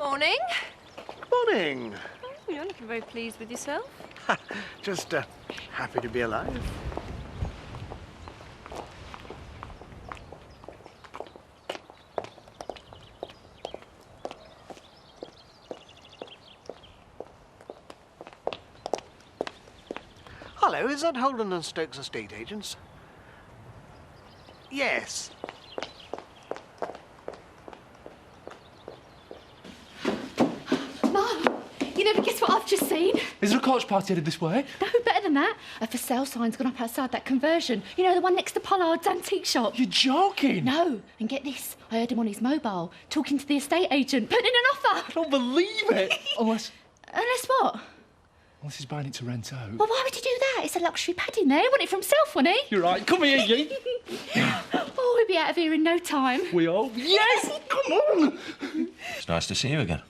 Morning. Morning. Oh, you're looking very pleased with yourself. Just happy to be alive. Hello, is that Holden and Stokes estate agents? Yes. Mum, you never guess what I've just seen. Is there a coach party headed this way? No, better than that. A for sale sign's gone up outside that conversion. You know, the one next to Pollard's antique shop. You're joking? No, and get this. I heard him on his mobile, talking to the estate agent, putting in an offer. I don't believe it. Unless what? he's buying it to rent out. Well, why would he do that? It's a luxury pad in there. He wanted it for himself, wouldn't he? You're right. Come here, you. Oh, we'll be out of here in no time. We hope. Yes! Come on! It's nice to see you again.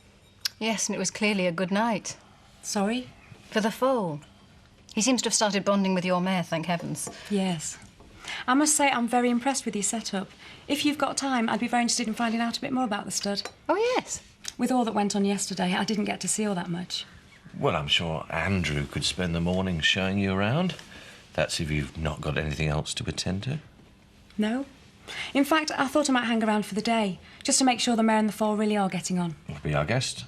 Yes, and it was clearly a good night. Sorry? For the foal. He seems to have started bonding with your mare, thank heavens. Yes. I must say I'm very impressed with your setup. If you've got time, I'd be very interested in finding out a bit more about the stud. Oh, yes. With all that went on yesterday, I didn't get to see all that much. Well, I'm sure Andrew could spend the morning showing you around. That's if you've not got anything else to attend to. No? In fact, I thought I might hang around for the day, just to make sure the mare and the foal really are getting on. You'll be our guest.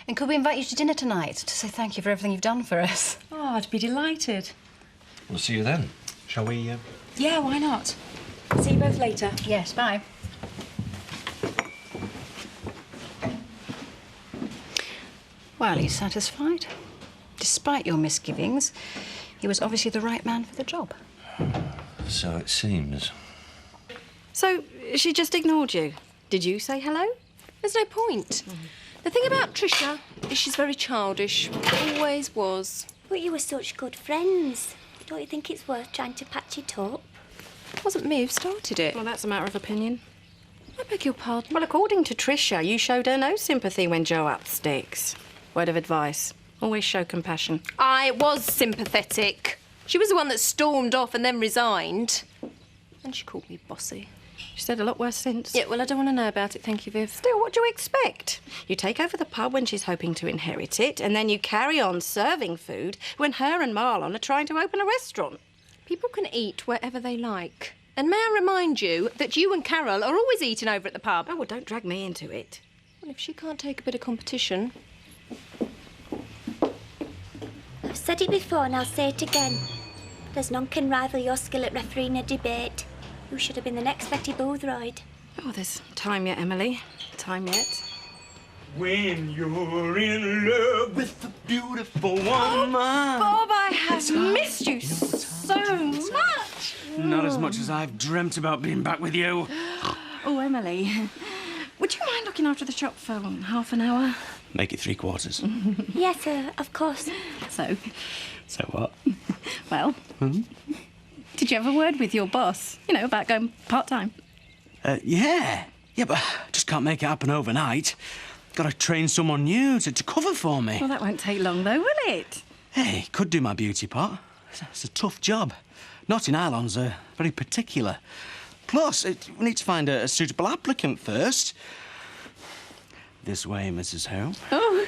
And could we invite you to dinner tonight to say thank you for everything you've done for us? Oh, I'd be delighted. We'll see you then. Shall we, Yeah, why not? See you both later. Yes, bye. Well, he's satisfied. Despite your misgivings, he was obviously the right man for the job. So it seems. So, she just ignored you? Did you say hello? There's no point. The thing about Trisha is she's very childish. Always was. But you were such good friends. Don't you think it's worth trying to patch it up? It wasn't me who started it. Well, that's a matter of opinion. I beg your pardon. Well, according to Trisha, you showed her no sympathy when Joe upped sticks. Word of advice. Always show compassion. I was sympathetic. She was the one that stormed off and then resigned. And she called me bossy. She said a lot worse since. Yeah, well, I don't want to know about it, thank you, Viv. Still, what do you expect? You take over the pub when she's hoping to inherit it, and then you carry on serving food when her and Marlon are trying to open a restaurant. People can eat wherever they like. And may I remind you that you and Carol are always eating over at the pub? Oh, well, don't drag me into it. Well, if she can't take a bit of competition... I've said it before and I'll say it again. There's none can rival your skill at refereeing a debate. You should have been the next Betty Boothroyd. Oh, there's time yet, Emily. Time yet. When you're in love with a beautiful woman. Bob, I have missed you so much. Not as much as I've dreamt about being back with you. Oh, Emily, would you mind looking after the shop for half an hour? Make it 3/4. Yes, of course. So what? Well, did you have a word with your boss, you know, about going part-time? Yeah, but I just can't make it happen overnight. Got to train someone new to cover for me. Well, that won't take long, though, will it? Hey, could do my beauty part. It's a tough job. Not in Ireland's very particular. Plus, we need to find a suitable applicant first. This way, Mrs. Ho. Oh.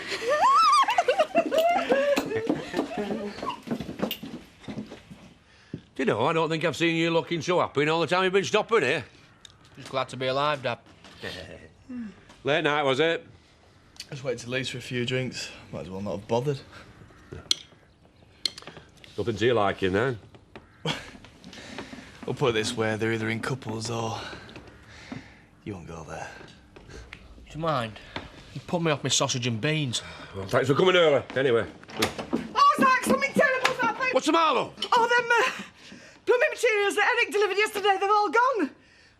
Do you know, I don't think I've seen you looking so happy in all the time you've been stopping here. Just glad to be alive, Dad. Late night, was it? Just waited till Leeds for a few drinks. Might as well not have bothered. Nothing to your liking, then? We'll put it this way, they're either in couples or... You won't go there. Do you mind? You put me off my sausage and beans. Well, thanks for coming early, anyway. Oh, Zach, something terrible's happened! What's the matter, love? Oh, them plumbing materials that Eric delivered yesterday, they've all gone.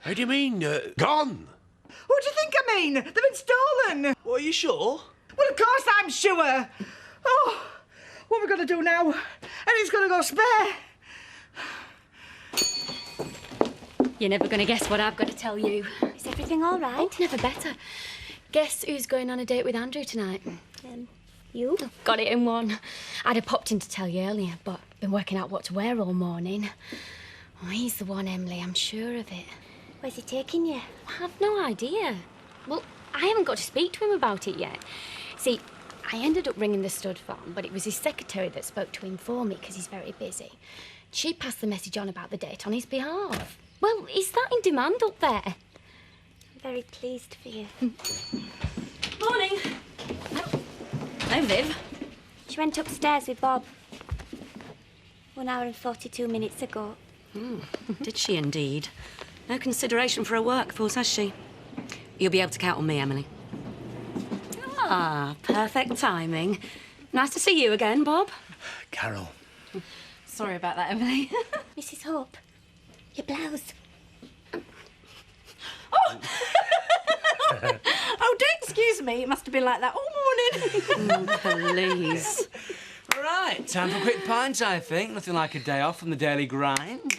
How do you mean, gone? What do you think I mean? They've been stolen. Well, are you sure? Well, of course I'm sure. Oh, what are we going to do now? Eric's going to go spare. You're never going to guess what I've got to tell you. Is everything all right? Oh, never better. Guess who's going on a date with Andrew tonight? You? Oh, got it in one. I'd have popped in to tell you earlier, but been working out what to wear all morning. Oh, he's the one, Emily, I'm sure of it. Where's he taking you? I have no idea. Well, I haven't got to speak to him about it yet. See, I ended up ringing the stud farm, but it was his secretary that spoke to him for me because he's very busy. She passed the message on about the date on his behalf. Well, is that in demand up there? I'm very pleased for you. Morning. No, Viv. She went upstairs with Bob 1 hour and 42 minutes ago. Did she indeed? No consideration for her workforce, has she? You'll be able to count on me, Emily. Ah, perfect timing. Nice to see you again, Bob. Carol. Sorry about that, Emily. Mrs. Hope, your blouse. Oh, do excuse me. It must have been like that all morning. Please. Right, time for a quick pint, I think. Nothing like a day off from the daily grind.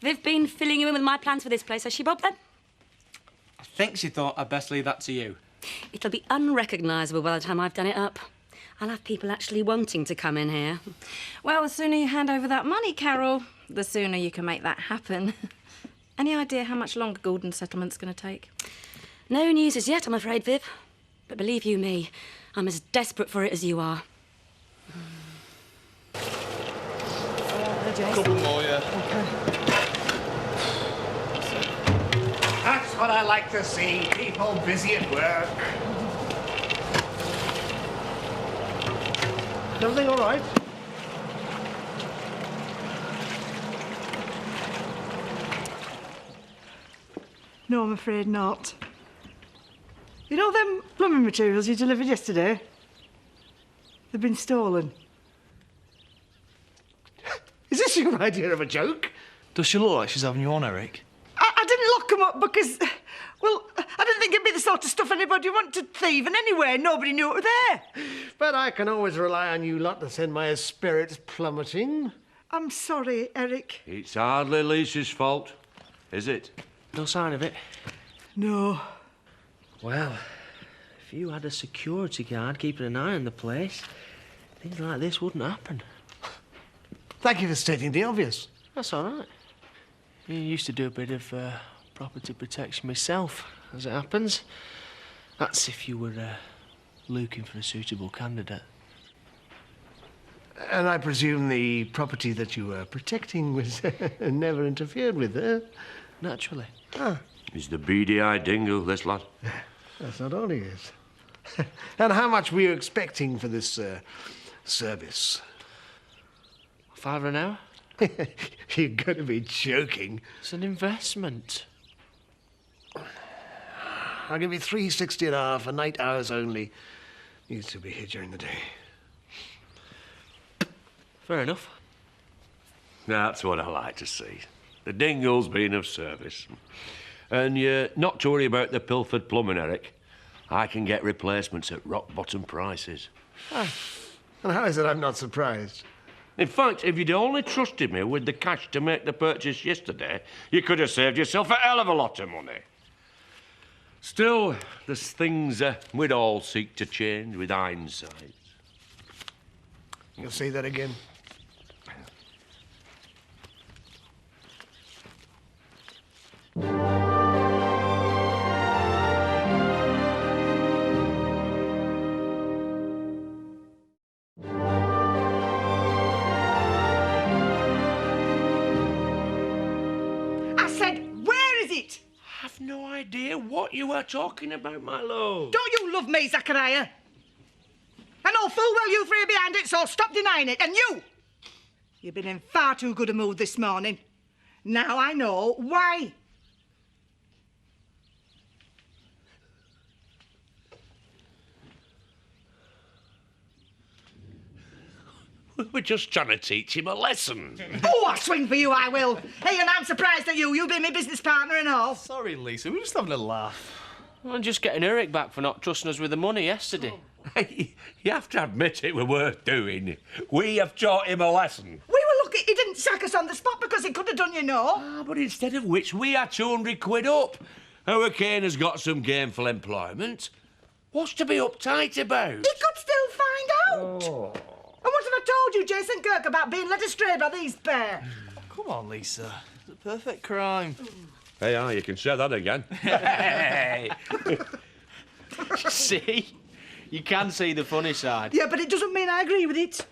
Viv been filling you in with my plans for this place, has she, Bob, then? I think she thought I'd best leave that to you. It'll be unrecognisable by the time I've done it up. I'll have people actually wanting to come in here. Well, the sooner you hand over that money, Carol, the sooner you can make that happen. Any idea how much longer Gordon's settlement's going to take? No news as yet, I'm afraid, Viv. But believe you me, I'm as desperate for it as you are. Couple more, yeah. That's what I like to see. People busy at work. Is everything all right? No, I'm afraid not. You know them plumbing materials you delivered yesterday? They've been stolen. Is this your idea of a joke? Does she look like she's having you on, Eric? I didn't lock them up because, well, I didn't think it'd be the sort of stuff anybody wanted thieving anyway. Nobody knew it was there. But I can always rely on you lot to send my spirits plummeting. I'm sorry, Eric. It's hardly Lisa's fault, is it? No sign of it. No. Well, if you had a security guard keeping an eye on the place, things like this wouldn't happen. Thank you for stating the obvious. That's all right. I used to do a bit of property protection myself, as it happens. That's if you were looking for a suitable candidate. And I presume the property that you were protecting was never interfered with, eh? Naturally. Ah. He's the beady-eyed dingo, this lad. That's not all he is. And how much were you expecting for this service? £5 an hour? You're going to be joking. It's an investment. I'll give you £3.60 an hour for night hours only. Needs to be here during the day. Fair enough. That's what I like to see. The dingo's been of service. And you're not to worry about the pilfered plumbing, Eric. I can get replacements at rock-bottom prices. Ah. And how is it I'm not surprised? In fact, if you'd only trusted me with the cash to make the purchase yesterday, you could have saved yourself a hell of a lot of money. Still, there's things we'd all seek to change with hindsight. You'll say that again? I've no idea what you are talking about, my love. Don't you love me, Zachariah? I know full well you three are behind it, so stop denying it. And you! You've been in far too good a mood this morning. Now I know why. We're just trying to teach him a lesson. Oh, I'll swing for you, I will. Hey, and I'm surprised at you. You've been my business partner and all. Sorry, Lisa, we're just having a laugh. I'm just getting Eric back for not trusting us with the money yesterday. You have to admit it were worth doing. We have taught him a lesson. We were lucky he didn't sack us on the spot because he could have done, you know. But instead of which, we are 200 quid up. Our Kane has got some gainful employment. What's to be uptight about? He could still find out. Oh. And what have I told you, Jason Kirk, about being led astray by these pair? Come on, Lisa. It's a perfect crime. Hey, you can say that again. Hey. See? You can see the funny side. Yeah, but it doesn't mean I agree with it.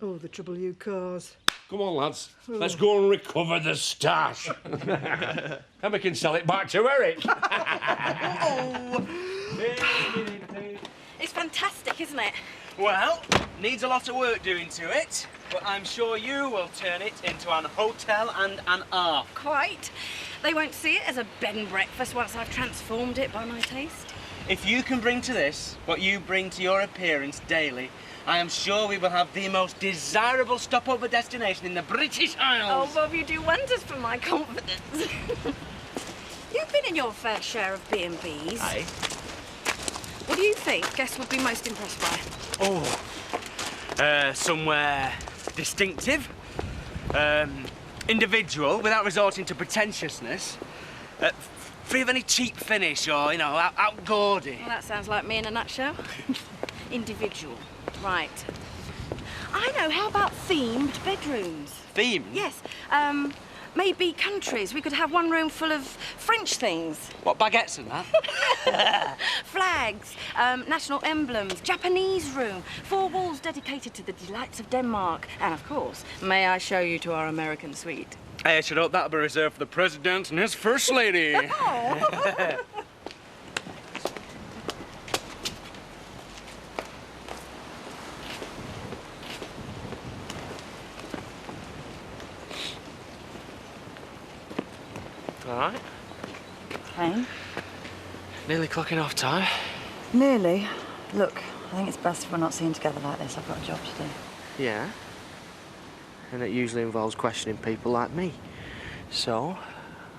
Oh, the trouble you cause. Come on, lads. Let's go and recover the stash. And we can sell it back to Eric. It's fantastic, isn't it? Well, needs a lot of work doing to it, but I'm sure you will turn it into an hotel and an art. Quite. They won't see it as a bed and breakfast once I've transformed it by my taste. If you can bring to this what you bring to your appearance daily, I am sure we will have the most desirable stopover destination in the British Isles. Oh, Bob, you do wonders for my confidence. You've been in your fair share of B&Bs. Aye. What do you think guests would be most impressed by? Oh, somewhere distinctive, individual, without resorting to pretentiousness, free of any cheap finish or, you know, out-gaudy. Well, that sounds like me in a nutshell. Individual. Right. I know, how about themed bedrooms? Themed? Yes. Maybe countries. We could have one room full of French things. What, baguettes and that? Flags, national emblems, Japanese room, 4 walls dedicated to the delights of Denmark. And, of course, may I show you to our American suite? I should hope that'll be reserved for the President and his First Lady. Oh. All right. Hey? Nearly clocking off time. Nearly. Look, I think it's best if we're not seen together like this. I've got a job to do. Yeah. And it usually involves questioning people like me. So,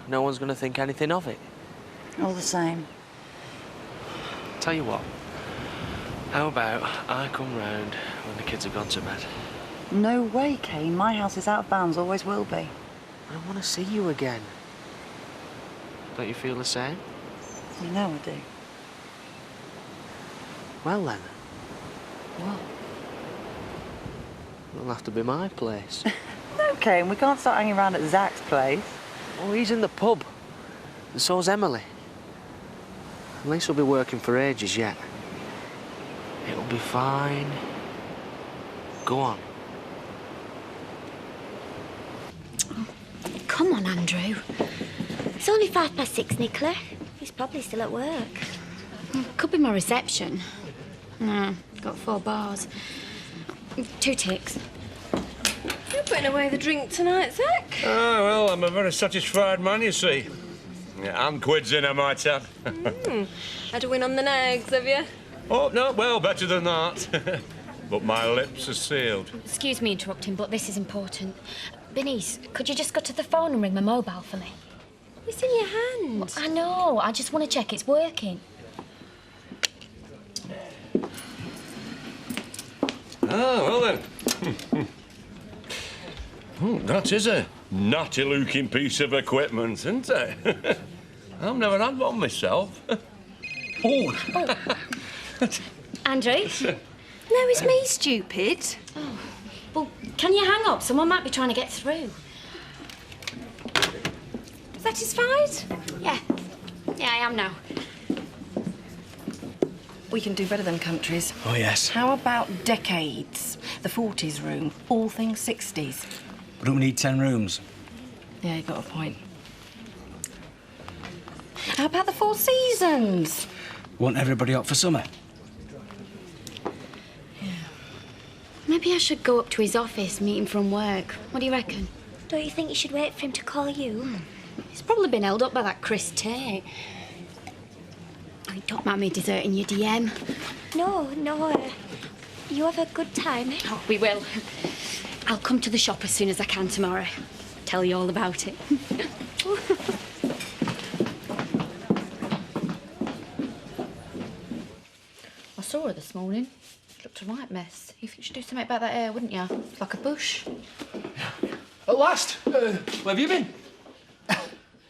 no one's going to think anything of it. All the same. Tell you what. How about I come round when the kids have gone to bed? No way, Kane. My house is out of bounds, always will be. I want to see you again. Don't you feel the same? You know I do. Well then. What? It'll have to be my place. No, Kane, we can't start hanging around at Zach's place. Oh, he's in the pub. And so's Emily. At least we'll be working for ages yet. It'll be fine. Go on. Come on, Andrew. It's only 6:05, Nicola. He's probably still at work. Could be my reception. No, got 4 bars. 2 ticks. You're putting away the drink tonight, Zach. Ah, well, I'm a very satisfied man, you see. Yeah, and quids in, I might add. Had a win on the nags, have you? Oh, no, well, better than that. But my lips are sealed. Excuse me interrupting, but this is important. Bernice, could you just go to the phone and ring my mobile for me? It's in your hand. Well, I know. I just want to check it's working. Ah, well then. That is a natty-looking piece of equipment, isn't it? I've never had one myself. Oh. Andrew? No, it's me, stupid. Oh. Well, can you hang up? Someone might be trying to get through. Satisfied? Yeah. Yeah, I am now. We can do better than countries. Oh, yes. How about decades? The 40s room, all things 60s. But don't we need 10 rooms? Yeah, you got a point. How about the 4 seasons? Want everybody up for summer? Maybe I should go up to his office, meet him from work. What do you reckon? Don't you think you should wait for him to call you? He's probably been held up by that Chris Tate. Oh, don't mind me deserting your DM. No. You have a good time. Oh, we will. I'll come to the shop as soon as I can tomorrow. Tell you all about it. I saw her this morning. She looked a right mess. You think she'd do something about that hair, wouldn't you? It's like a bush. At last! Where have you been?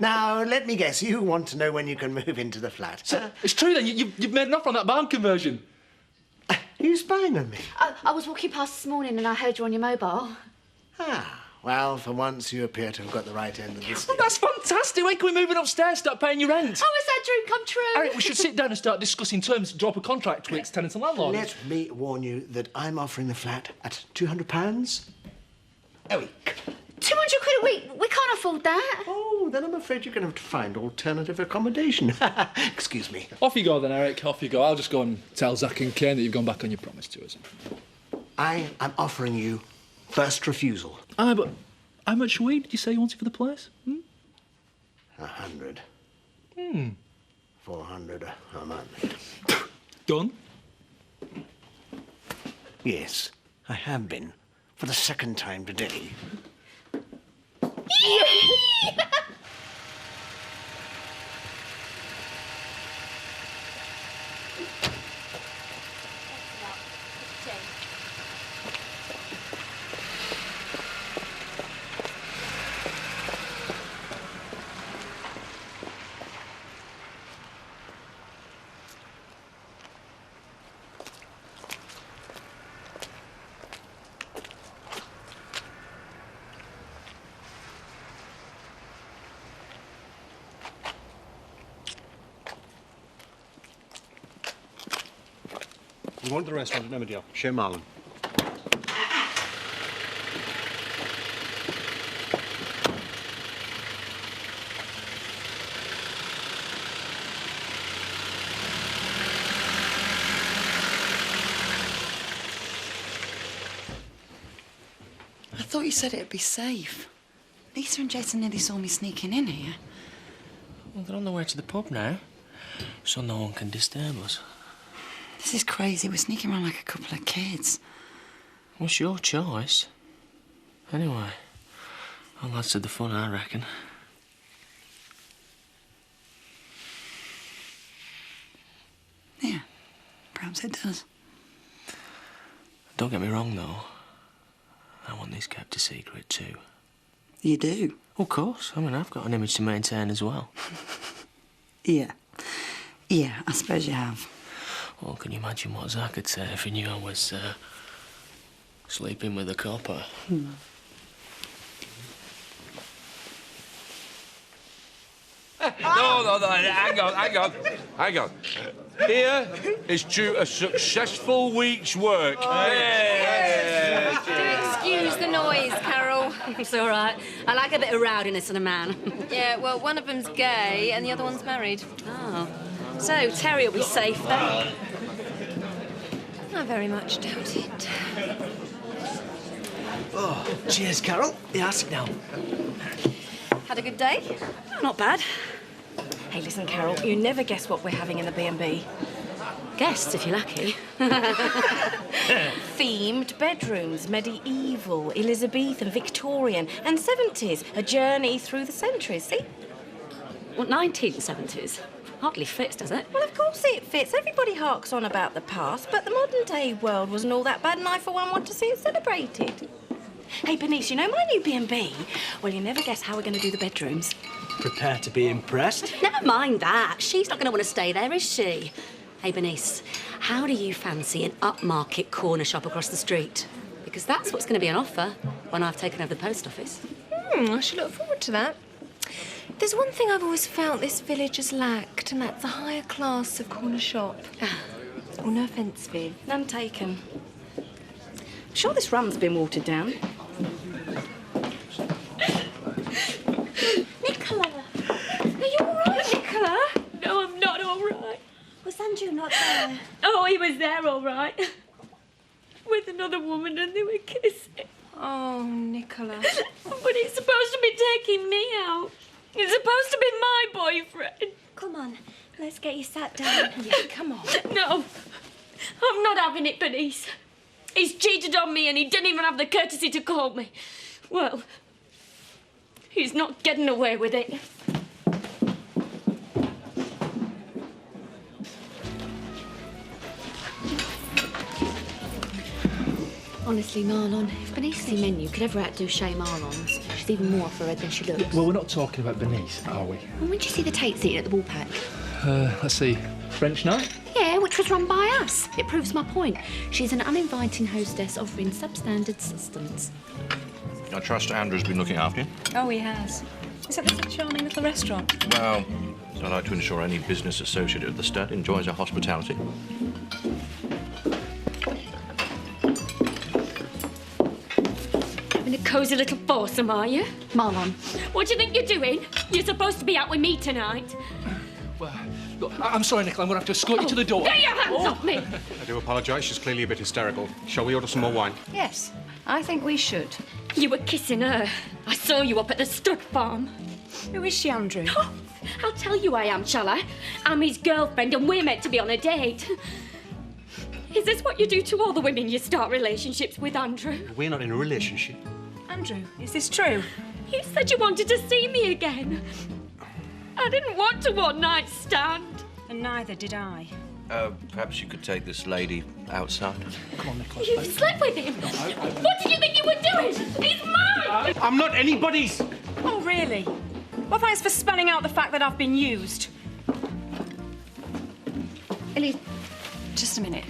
Now, let me guess, you want to know when you can move into the flat. So, it's true then, you've made an offer on that barn conversion. Are you spying on me? I was walking past this morning and I heard you on your mobile. Ah, Well, for once you appear to have got the right end of the stick. Well, that's fantastic. When can we move in upstairs, start paying your rent? Oh, is that dream come true? Eric, we should sit down and start discussing terms to drop a contract twixt tenants and landlords. Let me warn you that I'm offering the flat at £200 a week. 200 quid a week? We can't afford that. Oh, then I'm afraid you're going to have to find alternative accommodation. Excuse me. Off you go then, Eric. Off you go. I'll just go and tell Zach and Kane that you've gone back on your promise to us. I am offering you first refusal. Aye, but how much weed did you say you wanted for the place? 100. 400 a month. Done? Yes, I have been. For the second time today. We want the restaurant at Emmerdale. Shea Marlin. I thought you said it'd be safe. Lisa and Jason nearly saw me sneaking in here. Well, they're on their way to the pub now, so no one can disturb us. This is crazy. We're sneaking around like a couple of kids. What's your choice? Anyway, I'll add to the fun, I reckon. Yeah, perhaps it does. Don't get me wrong, though. I want these kept a secret, too. You do? Of course. I mean, I've got an image to maintain as well. Yeah. Yeah, I suppose you have. Well, can you imagine what Zach would say if he knew I was, sleeping with a copper? No, hang on. Here is to a successful week's work. Excuse the noise, Carol. It's all right. I like a bit of rowdiness in a man. Yeah, well, one of them's gay and the other one's married. Oh. So, Terry will be safe then? I very much doubt it. Oh, cheers, Carol. Yeah, sit down. Had a good day? Not bad. Hey, listen, Carol, you never guess what we're having in the B&B. Guests, if you're lucky. Themed bedrooms, medieval, Elizabethan, Victorian, and 70s. A journey through the centuries, see? What, 1970s? Hardly fits, does it? Well, of course it fits. Everybody harks on about the past, but the modern-day world wasn't all that bad, and I, for one, want to see it celebrated. Hey, Bernice, you know my new B&B? Well, you never guess how we're going to do the bedrooms. Prepare to be impressed. Never mind that. She's not going to want to stay there, is she? Hey, Bernice, how do you fancy an upmarket corner shop across the street? Because that's what's going to be on offer when I've taken over the post office. I should look forward to that. There's one thing I've always felt this village has lacked, and that's a higher class of corner shop. Oh, no offence, Viv. None taken. I'm sure this rum's been watered down. Nicola! Are you all right, Nicola? No, I'm not all right. Was Andrew not there? Oh, he was there all right. With another woman and they were kissing. Oh, Nicola. But he's supposed to be taking me out. He's supposed to be my boyfriend. Come on, let's get you sat down. Yeah, come on. No, I'm not having it, Bernice. He's cheated on me and he didn't even have the courtesy to call me. Well, he's not getting away with it. Honestly, Marlon, if Bernice's menu could ever outdo Shea Marlon's, she's even more off her head than she looks. Well, we're not talking about Bernice, are we? Well, when did you see the Tates eating at the Ballpack? Let's see. French night? Yeah, which was run by us. It proves my point. She's an uninviting hostess offering substandard sustenance. I trust Andrew's been looking after you. Oh, he has. Is that this charming little restaurant? Well, I like to ensure any business associated with the stud enjoys our hospitality. In a cosy little foursome, are you? Marlon. What do you think you're doing? You're supposed to be out with me tonight. Well, look, I'm sorry, Nicola. I'm going to have to escort you to the door. Get your hands off me! I do apologise. She's clearly a bit hysterical. Shall we order some more wine? Yes, I think we should. You were kissing her. I saw you up at the stud farm. Who is she, Andrew? Oh, I'll tell you I am, shall I? I'm his girlfriend and we're meant to be on a date. Is this what you do to all the women you start relationships with, Andrew? We're not in a relationship. Andrew, is this true? You said you wanted to see me again. I didn't want a one-night stand. And neither did I. Perhaps you could take this lady outside. Come on, Nicola. You slept with him? What did you think you were doing? He's mine! I'm not anybody's! Oh, really? Well, thanks for spelling out the fact that I've been used. Ellie, just a minute.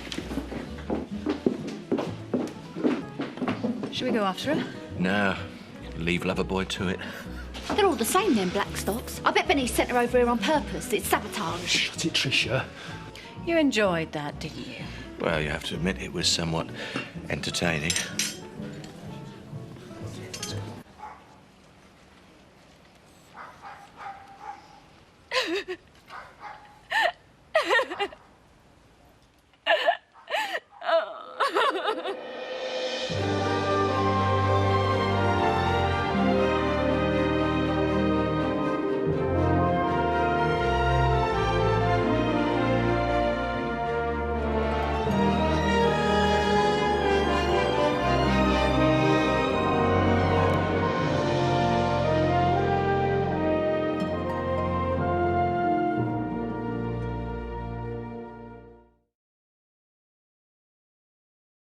Shall we go after her? No, leave Loverboy to it. They're all the same, them Blackstocks. I bet Benny sent her over here on purpose. It's sabotage. Shut it, Tricia. You enjoyed that, didn't you? Well, you have to admit it was somewhat entertaining.